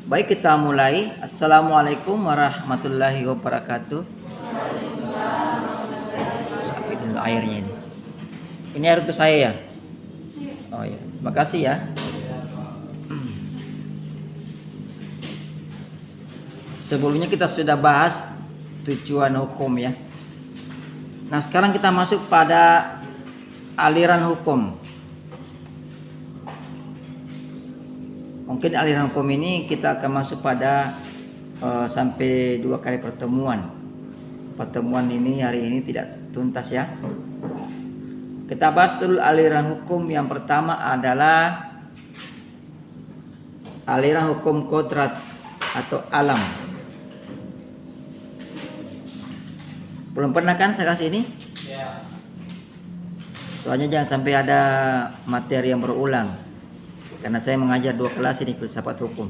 Baik, kita mulai. Assalamualaikum warahmatullahi wabarakatuh. Sampai dulu airnya ini. Ini air untuk saya ya? Oh ya, terima kasih ya. Sebelumnya kita sudah bahas tujuan hukum ya. Nah, sekarang kita masuk pada aliran hukum. Mungkin aliran hukum ini kita akan masuk pada sampai 2 kali pertemuan. Pertemuan ini hari ini tidak tuntas ya. Kita bahas dulu aliran hukum. Yang pertama adalah aliran hukum kodrat atau alam. Belum pernah kan saya kasih ini? Ya. Soalnya jangan sampai ada materi yang berulang. Karena saya mengajar 2 kelas ini filsafat hukum.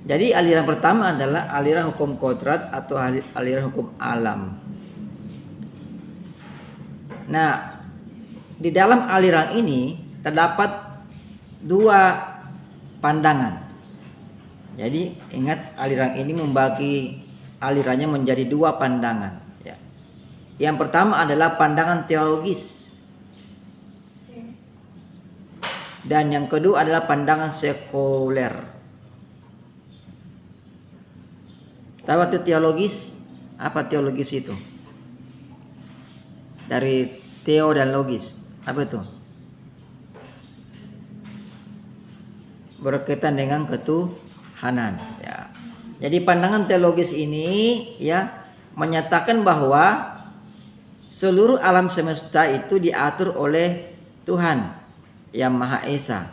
Jadi aliran pertama adalah aliran hukum kodrat atau aliran hukum alam. Nah, di dalam aliran ini terdapat 2 pandangan. Jadi ingat, aliran ini membagi alirannya menjadi 2 pandangan. Ya. Yang pertama adalah pandangan teologis. Dan yang kedua adalah pandangan sekuler. Tahu arti teologis? Apa teologis itu? Dari teo dan logis. Apa itu? Berkaitan dengan ketuhanan. Ya. Jadi pandangan teologis ini ya menyatakan bahwa seluruh alam semesta itu diatur oleh Tuhan yang Maha Esa.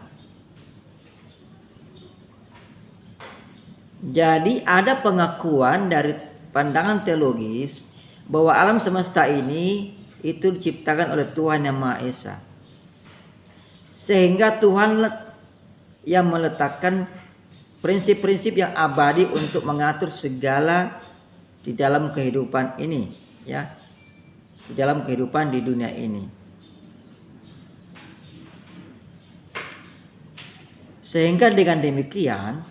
Jadi ada pengakuan dari pandangan teologis bahwa alam semesta ini itu diciptakan oleh Tuhan yang Maha Esa. Sehingga Tuhan yang meletakkan prinsip-prinsip yang abadi untuk mengatur segala di dalam kehidupan ini, ya. Di dalam kehidupan di dunia ini. Sehingga dengan demikian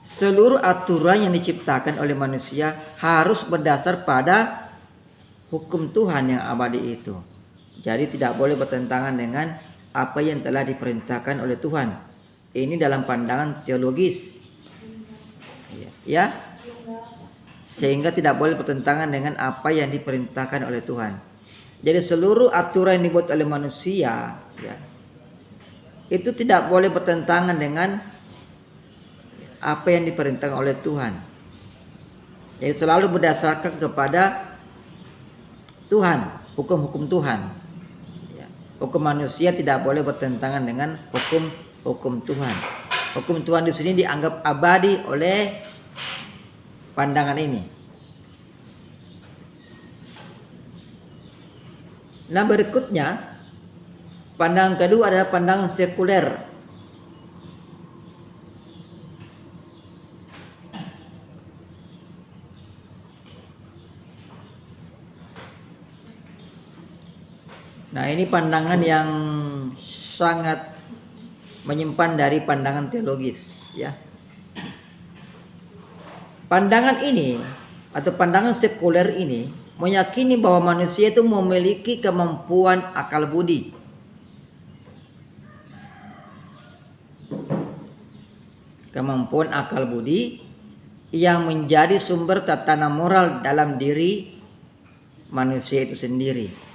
seluruh aturan yang diciptakan oleh manusia harus berdasar pada hukum Tuhan yang abadi itu. Jadi tidak boleh bertentangan dengan apa yang telah diperintahkan oleh Tuhan. Ini dalam pandangan teologis. Ya. Sehingga tidak boleh bertentangan dengan apa yang diperintahkan oleh Tuhan. Jadi seluruh aturan yang dibuat oleh manusia, ya, itu tidak boleh bertentangan dengan apa yang diperintahkan oleh Tuhan. Jadi selalu berdasarkan kepada Tuhan, hukum-hukum Tuhan. Ya. Hukum manusia tidak boleh bertentangan dengan hukum Tuhan. Hukum Tuhan di sini dianggap abadi oleh pandangan ini. Nah, berikutnya pandangan kedua adalah pandangan sekuler. Nah, ini pandangan yang sangat menyimpan dari pandangan teologis, ya. Pandangan ini atau pandangan sekuler ini meyakini bahwa manusia itu memiliki kemampuan akal budi. Kemampuan akal budi yang menjadi sumber tatanan moral dalam diri manusia itu sendiri.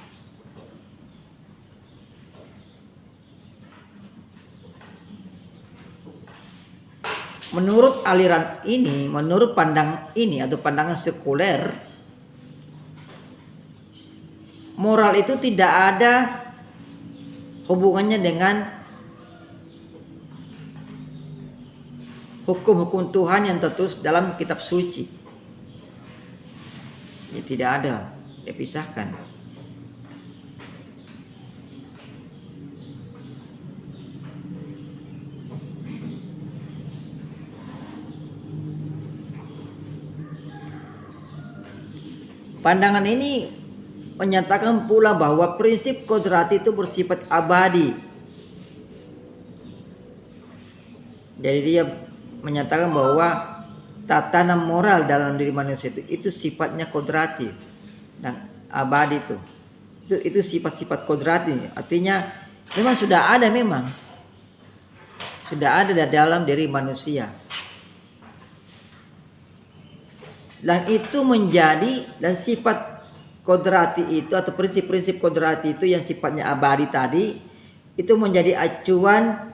Menurut aliran ini, menurut pandangan ini atau pandangan sekuler, moral itu tidak ada hubungannya dengan hukum-hukum Tuhan yang tertulis dalam kitab suci. Ya, tidak ada, dipisahkan. Pandangan ini menyatakan pula bahwa prinsip kodrat itu bersifat abadi Jadi dia menyatakan bahwa tatanan moral dalam diri manusia itu sifatnya kodrati dan abadi itu sifat-sifat kodrati, artinya memang sudah ada, dalam diri manusia, dan itu menjadi, dan sifat kodrati itu atau prinsip-prinsip kodrati itu yang sifatnya abadi tadi itu menjadi acuan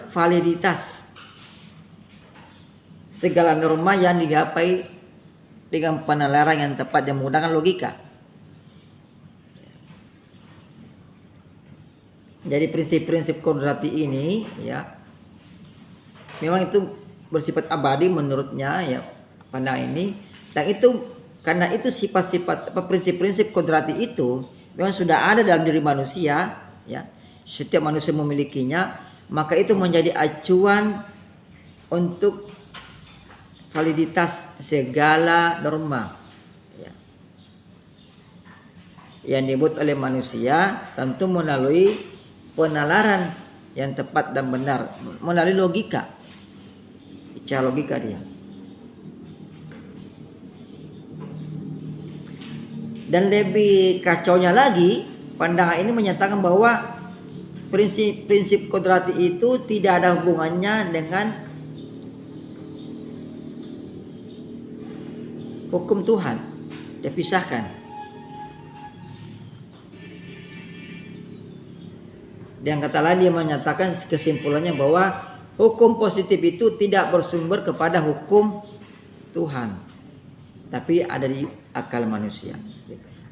validitas segala norma yang digapai dengan penalaran yang tepat dan menggunakan logika. Jadi prinsip-prinsip kodrati ini ya memang itu bersifat abadi menurutnya ya pandangan ini, dan itu karena itu sifat-sifat prinsip-prinsip kodrati itu memang sudah ada dalam diri manusia ya, setiap manusia memilikinya, maka itu menjadi acuan untuk validitas segala norma ya, yang dibuat oleh manusia, tentu melalui penalaran yang tepat dan benar, melalui logika, bicara logika dia. Dan lebih kacaunya lagi, pandangan ini menyatakan bahwa prinsip-prinsip kodrati itu tidak ada hubungannya dengan hukum Tuhan, dipisahkan. Dan kata lain dia menyatakan kesimpulannya bahwa hukum positif itu tidak bersumber kepada hukum Tuhan, tapi ada di akal manusia,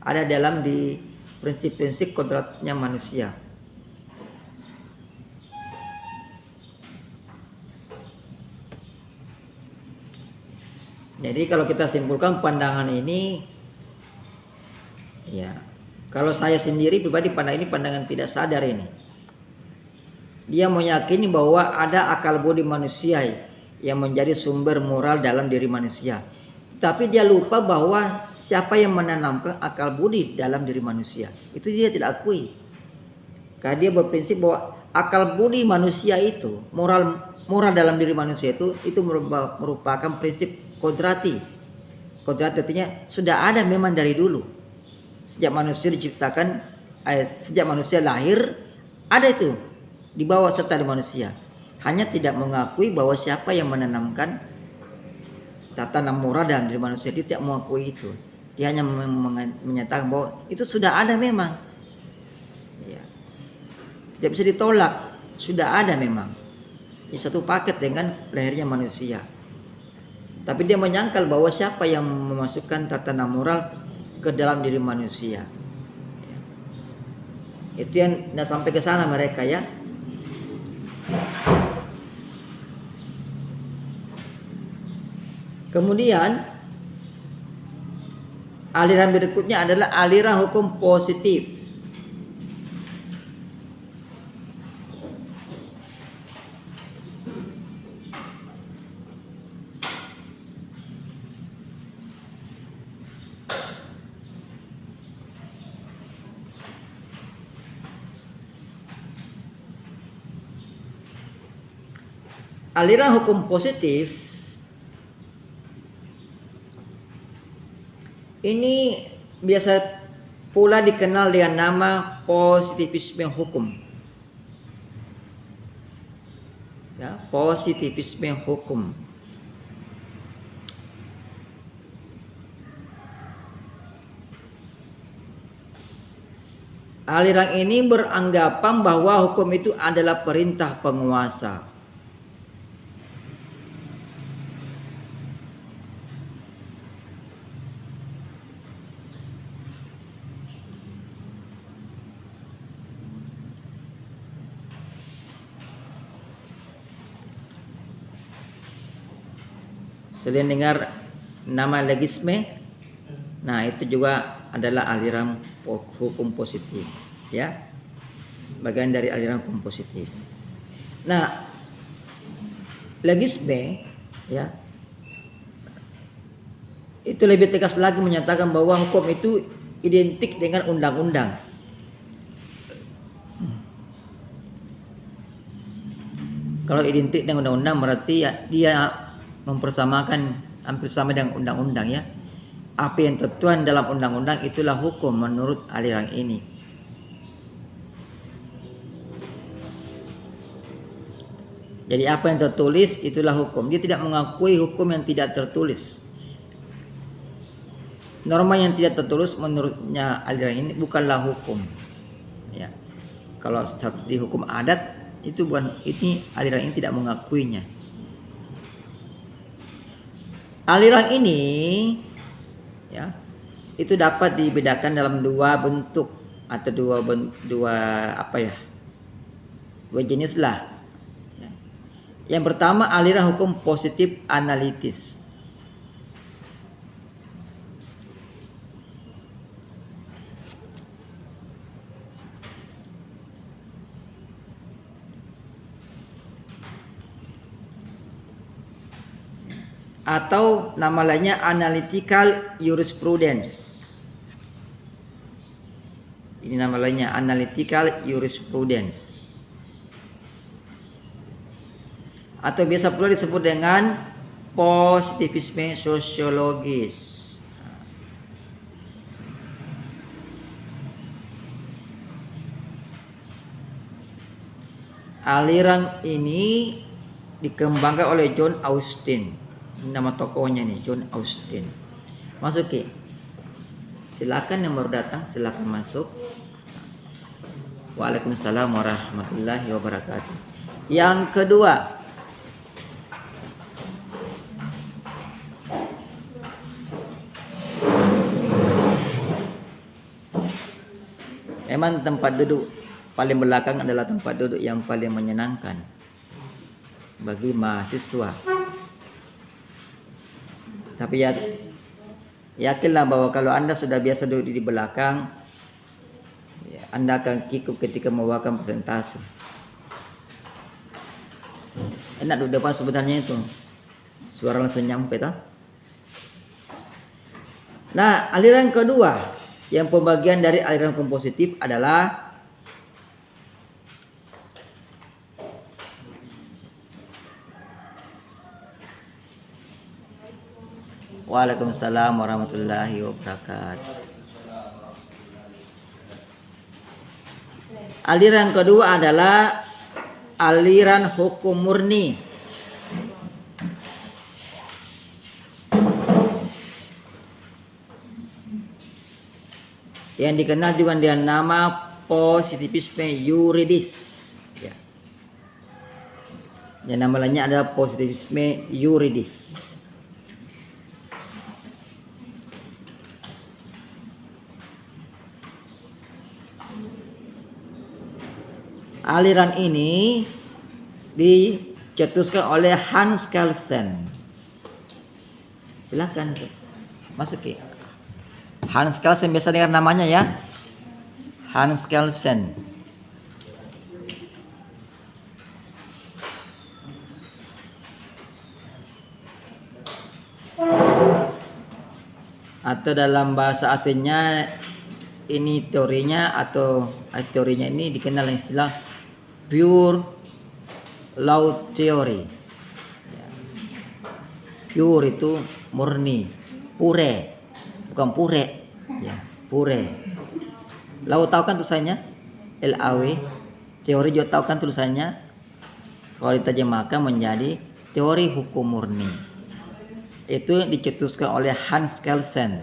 ada dalam di prinsip-prinsip kodratnya manusia. Jadi kalau kita simpulkan pandangan ini, ya kalau saya sendiri pribadi pandang ini pandangan tidak sadar ini. Dia meyakini bahwa ada akal budi manusia yang menjadi sumber moral dalam diri manusia. Tapi dia lupa bahwa siapa yang menanamkan akal budi dalam diri manusia. Itu dia tidak akui. Karena dia berprinsip bahwa akal budi manusia itu, moral dalam diri manusia itu merupakan prinsip kodrati. Kodrati artinya sudah ada memang dari dulu. Sejak manusia diciptakan, sejak manusia lahir, ada itu di bawah serta di manusia. Hanya tidak mengakui bahwa siapa yang menanamkan tatanan moral dalam diri manusia, dia tidak mengakui itu. Dia hanya menyatakan bahwa itu sudah ada memang. Ya. Tidak bisa ditolak, sudah ada memang. Ini satu paket dengan lahirnya manusia. Tapi dia menyangkal bahwa siapa yang memasukkan tatanan moral ke dalam diri manusia. Ya. Itu yang tidak sampai ke sana mereka ya. Kemudian aliran berikutnya adalah aliran hukum positif. Aliran hukum positif ini biasa pula dikenal dengan nama positivisme hukum. Ya, positivisme hukum. Aliran ini beranggapan bahwa hukum itu adalah perintah penguasa. Selain dengar nama legisme, nah itu juga adalah aliran hukum positif, ya, bagian dari aliran hukum positif. Nah, legisme, ya, itu lebih tegas lagi menyatakan bahwa hukum itu identik dengan undang-undang. Kalau identik dengan undang-undang berarti ya, dia mempersamakan hampir sama dengan undang-undang ya. Apa yang tertuang dalam undang-undang itulah hukum menurut aliran ini. Jadi apa yang tertulis itulah hukum. Dia tidak mengakui hukum yang tidak tertulis. Norma yang tidak tertulis menurutnya aliran ini bukanlah hukum. Ya. Kalau di hukum adat itu bukan, ini aliran ini tidak mengakuinya. Aliran ini ya itu dapat dibedakan dalam dua bentuk atau dua jenis lah. Ya. Yang pertama aliran hukum positif analitis. Atau nama lainnya analytical jurisprudence. Ini nama lainnya analytical jurisprudence. Atau biasa pula disebut dengan positivisme sosiologis. Aliran ini dikembangkan oleh John Austin. Nama tokohnya nih John Austin. Masuk Ki. Silakan yang baru datang silakan masuk. Waalaikumsalam warahmatullahi wabarakatuh. Yang kedua, memang tempat duduk paling belakang adalah tempat duduk yang paling menyenangkan bagi mahasiswa. Tapi ya, yakinlah bahwa kalau Anda sudah biasa duduk di belakang, ya, Anda akan kikuk ketika membawakan presentasi. Enak duduk depan sebenarnya itu. Suara langsung nyampe toh. Nah, aliran kedua yang pembagian dari aliran kompositif adalah Waalaikumsalam warahmatullahi wabarakatuh. Aliran kedua adalah aliran hukum murni. Yang dikenal juga dengan nama positivisme yuridis. Ya. Yang nama lainnya adalah positivisme yuridis. Aliran ini dicetuskan oleh Hans Kelsen. Silakan masuk Ki. Hans Kelsen, biasa dengar namanya ya. Hans Kelsen. Atau dalam bahasa aslinya ini teorinya ini dikenal dengan istilah pure law theory. Pure itu murni, pure bukan pure ya, pure. Law tahu kan tulisannya LAW, teori juga tahu kan tulisannya. Kalau diterjemahkan menjadi teori hukum murni. Itu dicetuskan oleh Hans Kelsen.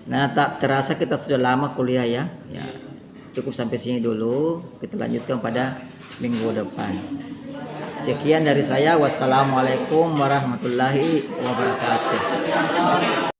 Nah, tak terasa kita sudah lama kuliah ya. Cukup sampai sini dulu. Kita lanjutkan pada minggu depan. Sekian dari saya. Wassalamualaikum warahmatullahi wabarakatuh.